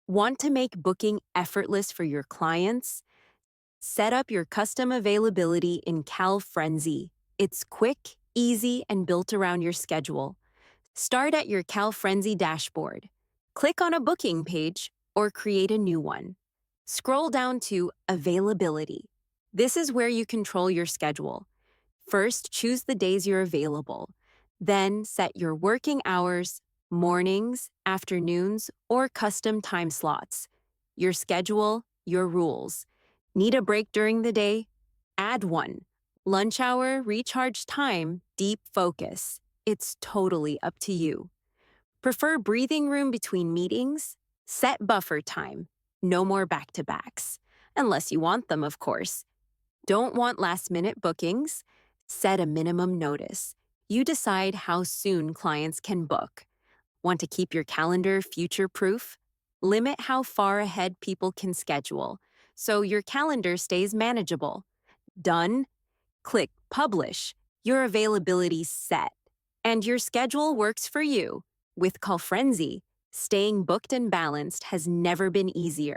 Want to make booking effortless for your clients? Set up your custom availability in Calfrenzy. It's quick, easy, and built around your schedule. Start at your Calfrenzy dashboard. Click on a booking page or create a new one. Scroll down to Availability. This is where you control your schedule. First, choose the days you're available. Then, set your working hours, mornings, afternoons, or custom time slots. Your schedule, your rules. Need a break during the day? Add one. Lunch hour, recharge time, deep focus. It's totally up to you. Prefer breathing room between meetings? Set buffer time. No more back-to-backs. Unless you want them, of course. Don't want last-minute bookings? Set a minimum notice. You decide how soon clients can book. Want to keep your calendar future-proof? Limit how far ahead people can schedule, so your calendar stays manageable. Done? Click Publish. Your availability's set. And your schedule works for you. With Calfrenzy, staying booked and balanced has never been easier.